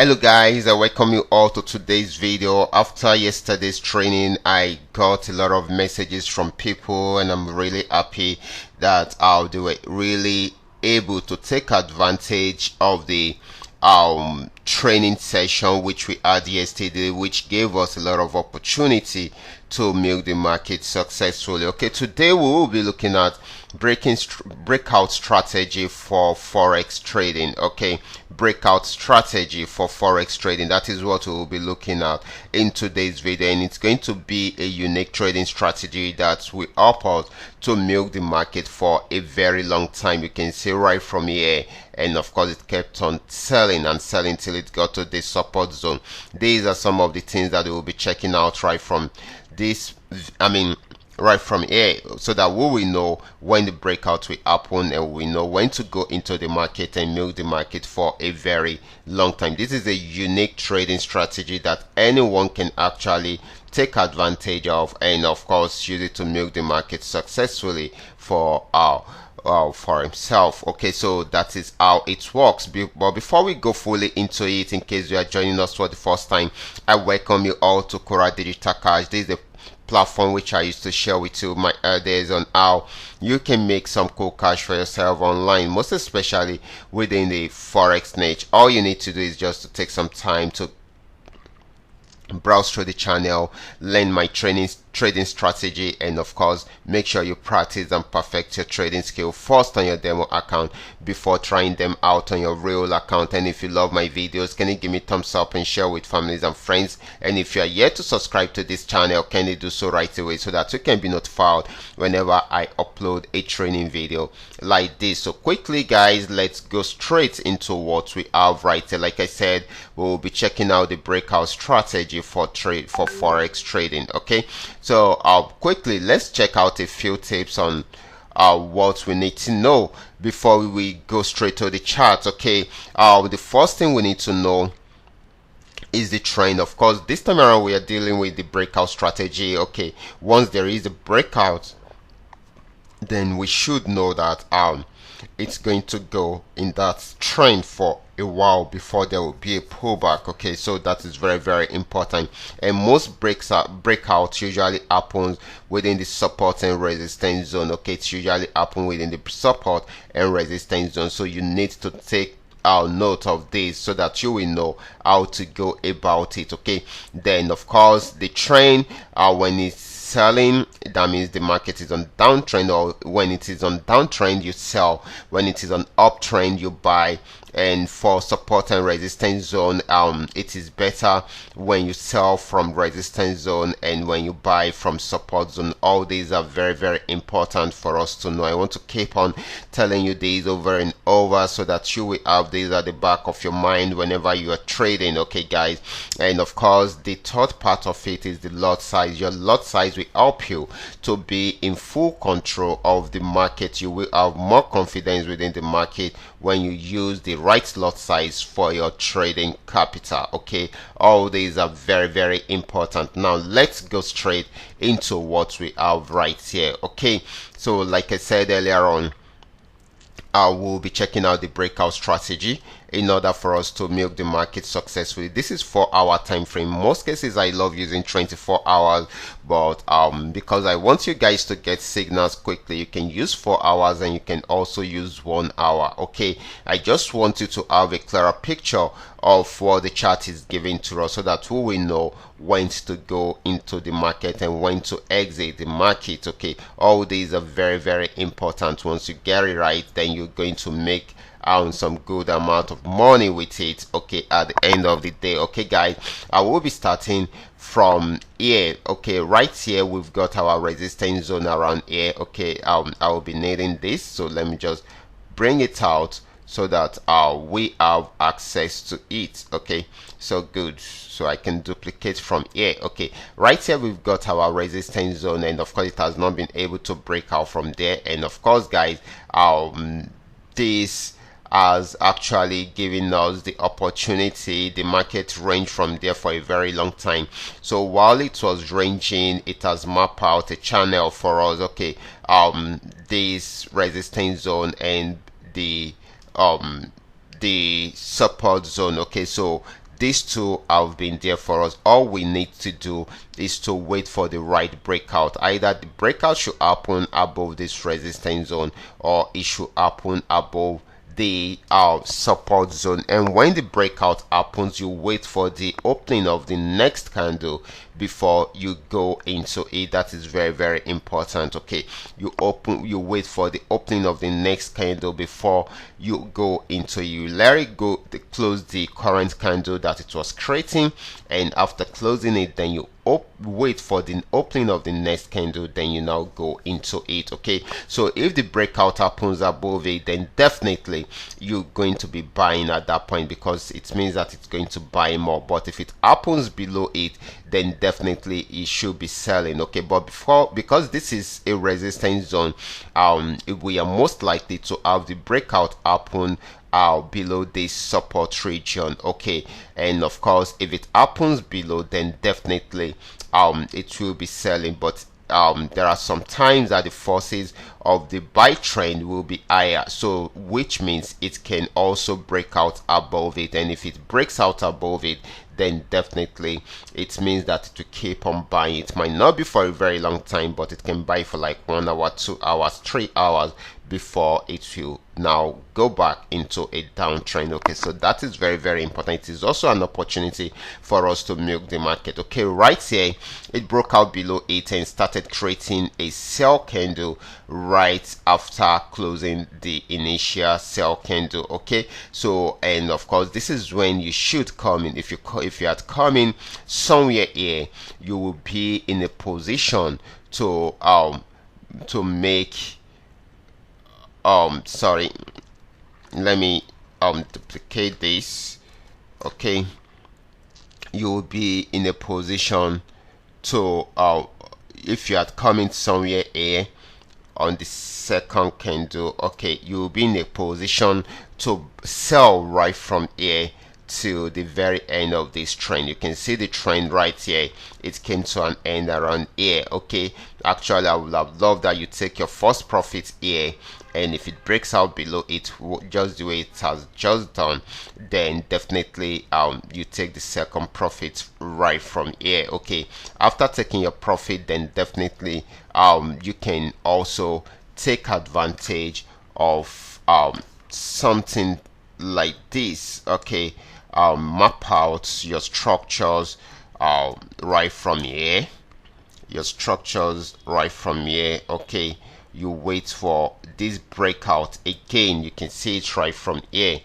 Hello guys, I welcome you all to today's video. After yesterday's training, I got a lot of messages from people and I'm really happy that they were really able to take advantage of the training session which we had yesterday, which gave us a lot of opportunity to milk the market successfully. Okay, today we will be looking at breakout strategy for forex trading. Okay, breakout strategy for forex trading, that is what we will be looking at in today's video, and it's going to be a unique trading strategy that will help us to milk the market for a very long time. You can see right from here, and of course it kept on selling and selling till it got to the support zone. These are some of the things that we will be checking out right from this, right from here, so that we will know when the breakout will happen and we know when to go into the market and milk the market for a very long time. This is a unique trading strategy that anyone can actually take advantage of, and of course use it to milk the market successfully for himself. Okay, so that is how it works. But before we go fully into it, in case you are joining us for the first time, I welcome you all to Qora Digital Cash. This is the platform which I used to share with you my ideas on how you can make some cool cash for yourself online, most especially within the forex niche. All you need to do is just to take some time to browse through the channel, learn my trading strategy, and of course make sure you practice and perfect your trading skill first on your demo account before trying them out on your real account. And if you love my videos, can you give me thumbs up and share with families and friends? And if you are yet to subscribe to this channel, can you do so right away so that you can be notified whenever I upload a training video like this. So quickly guys, let's go straight into what we have right here. Like I said, we will be checking out the breakout strategy for forex trading. Okay, so quickly let's check out a few tips on what we need to know before we go straight to the chart. Okay, the first thing we need to know is the trend. Of course, this time around we are dealing with the breakout strategy. Okay, once there is a breakout, then we should know that it's going to go in that trend for a while before there will be a pullback. Okay, so that is very important, and most breakouts usually happens within the support and resistance zone. Okay, it's usually happen within the support and resistance zone, so you need to take note of this so that you will know how to go about it. Okay, then of course the trend, when it's selling, that means the market is on downtrend, or when it is on downtrend you sell, when it is on uptrend you buy. And for support and resistance zone, it is better when you sell from resistance zone and when you buy from support zone. All these are very important for us to know. I want to keep on telling you these over and over so that you will have these at the back of your mind whenever you are trading. Okay guys, and of course the third part of it is the lot size. Your lot size will help you to be in full control of the market. You will have more confidence within the market when you use the right lot size for your trading capital. Okay, all these are very important. Now let's go straight into what we have right here. Okay, so like I said earlier on, I will be checking out the breakout strategy in order for us to milk the market successfully. This is 4-hour time frame. Most cases I love using 24 hours, but because I want you guys to get signals quickly, you can use 4 hours and you can also use 1 hour. Okay, I just want you to have a clearer picture of what the chart is giving to us so that we will know when to go into the market and when to exit the market. Okay, all these are very important. Once you get it right, then you're going to make some good amount of money with it. Okay, at the end of the day. Okay guys, I will be starting from here. Okay, right here we've got our resistance zone around here. Okay, I will be needing this, so let me just bring it out so that we have access to it. Okay, so good, so I can duplicate from here. Okay, right here we've got our resistance zone, and of course it has not been able to break out from there. And of course guys, this has actually given us the opportunity. The market ranged from there for a very long time, so while it was ranging, it has mapped out a channel for us. Okay, this resistance zone and the support zone. Okay, so these two have been there for us. All we need to do is to wait for the right breakout. Either the breakout should happen above this resistance zone, or it should happen above the support zone. And when the breakout happens, you wait for the opening of the next candle before you go into it. That is very, very important. Okay, you wait for the opening of the next candle before you go into it. You let it go, close the current candle that it was creating, and after closing it, then you wait for the opening of the next candle, then you now go into it. Okay, so if the breakout happens above it, then definitely you're going to be buying at that point, because it means that it's going to buy more. But if it happens below it, then definitely it should be selling. Okay, but because this is a resistance zone, we are most likely to have the breakout happen below this support region. Okay, and of course if it happens below, then definitely it will be selling. But there are some times that the forces of the buy trend will be higher, so which means it can also break out above it. And if it breaks out above it, then definitely it means that it will keep on buying. It might not be for a very long time, but it can buy for like 1 hour, 2 hours, 3 hours before it will now go back into a downtrend. Okay, so that is very, very important. It is also an opportunity for us to milk the market. Okay, right here it broke out below it and started creating a sell candle right after closing the initial sell candle. Okay, so and of course this is when you should come in. If you had come in somewhere here, you will be in a position to make sorry, let me duplicate this. Okay, you will be in a position to if you had come in somewhere here on the second candle, okay, you will be in a position to sell right from here to the very end of this trend. You can see the trend right here. It came to an end around here. Okay, actually I would have loved that you take your first profit here, and if it breaks out below it just the way it has just done, then definitely you take the second profit right from here. Okay, after taking your profit, then definitely you can also take advantage of something like this. Okay, map out your structures right from here. Okay, you wait for this breakout again. You can see it right from here.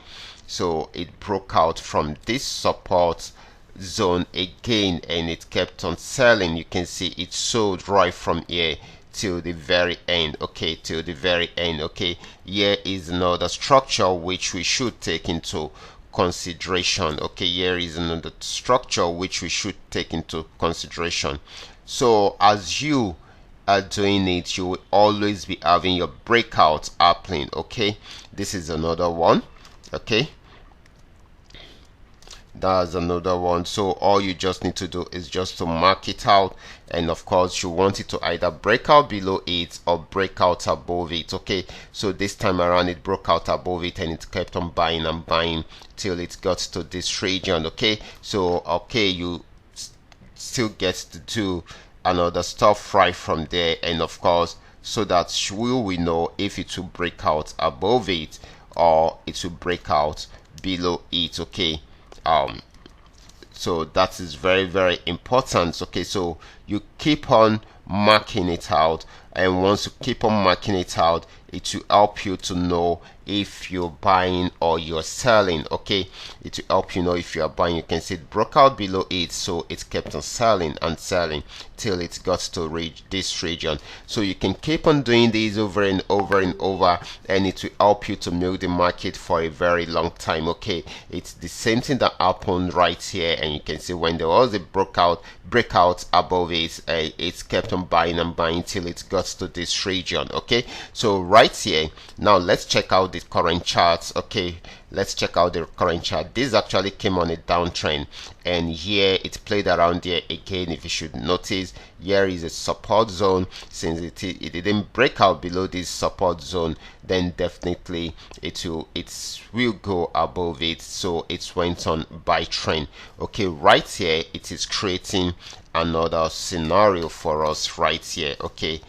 So it broke out from this support zone again, and it kept on selling. You can see it sold right from here till the very end. Okay, till the very end. Okay, here is another structure which we should take into consideration. Okay, here is another structure which we should take into consideration. So as you are doing it, you will always be having your breakout happening. Okay, this is another one. Okay, that's another one. So all you just need to do is just to mark it out, and of course you want it to either break out below it or break out above it. Okay, so this time around it broke out above it and it kept on buying and buying till it got to this region. Okay, so okay, you still get to do another stuff right from there, and of course so that we know if it will break out above it or it will break out below it. Okay, so that is very, very important. Okay, so you keep on marking it out, and once you keep on marking it out, it will help you to know if you're buying or you're selling. Okay, it will help you know if you are buying. You can see it broke out below it, so it kept on selling and selling till it got to reach this region. So you can keep on doing these over and over and over, and it will help you to milk the market for a very long time. Okay, it's the same thing that happened right here, and you can see when there was a breakout above it, it kept on buying and buying till it got to this region. Okay, so right here now let's check out the current charts. Okay, let's check out the current chart. This actually came on a downtrend, and here it played around there again. If you should notice, here is a support zone. Since it didn't break out below this support zone, then definitely it will go above it. So it went on buy trend. Okay, right here it is creating another scenario for us right here. Okay,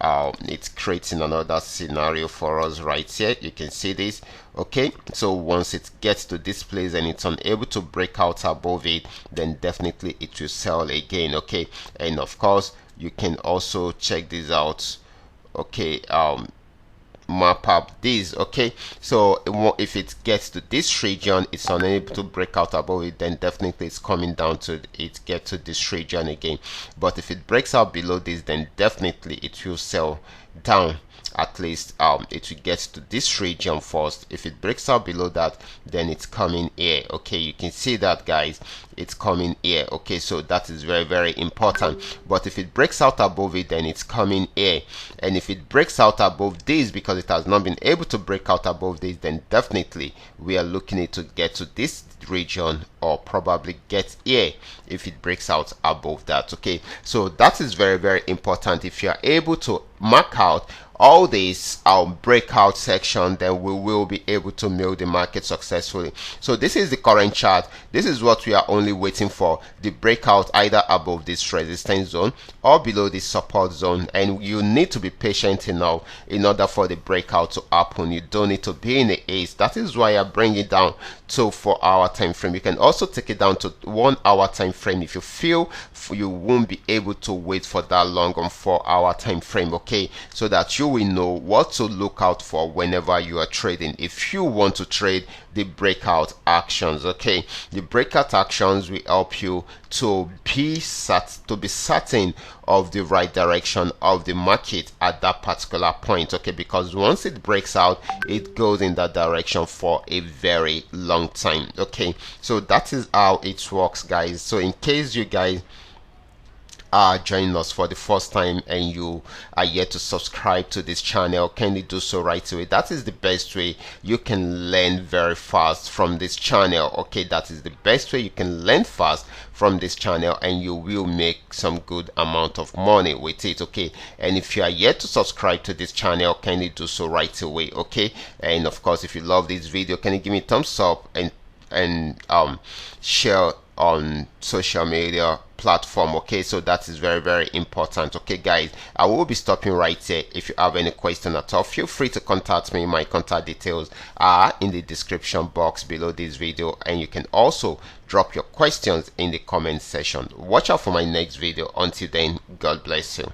it's creating another scenario for us right here. You can see this. Okay, so once it gets to this place and it's unable to break out above it, then definitely it will sell again. Okay, and of course you can also check this out. Okay, map up this. Okay, so if it gets to this region, it's unable to break out above it, then definitely it's coming down to it get to this region again. But if it breaks out below this, then definitely it will sell down. At least it will get to this region first. If it breaks out below that, then it's coming here. Okay, you can see that, guys, it's coming here. Okay, so that is very, very important. But if it breaks out above it, then it's coming here. And if it breaks out above this, because it has not been able to break out above this, then definitely we are looking at to get to this region, or probably get here if it breaks out above that. Okay, so that is very, very important. If you are able to mark out all these breakout section, then we will be able to milk the market successfully. So this is the current chart. This is what we are only waiting for, the breakout either above this resistance zone or below this support zone. And you need to be patient enough in order for the breakout to happen. You don't need to be in the ace. That is why I bring it down to 4 hour time frame. You can also take it down to 1 hour time frame if you feel you won't be able to wait for that long on 4 hour time frame. Okay, so that you will know what to look out for whenever you are trading, if you want to trade the breakout actions. Okay, the breakout actions will help you to be certain of the right direction of the market at that particular point. Okay, because once it breaks out, it goes in that direction for a very long time. Okay, so that is how it works, guys. So in case you guys are joining us for the first time and you are yet to subscribe to this channel, kindly do so right away. That is the best way you can learn very fast from this channel. Okay, that is the best way you can learn fast from this channel, and you will make some good amount of money with it. Okay, and if you are yet to subscribe to this channel, kindly do so right away. Okay, and of course, if you love this video, can you give me a thumbs up and share on social media platform. Okay, so that is very, very important. Okay, guys, I will be stopping right here. If you have any question at all, feel free to contact me. My contact details are in the description box below this video, and you can also drop your questions in the comment section. Watch out for my next video. Until then, God bless you.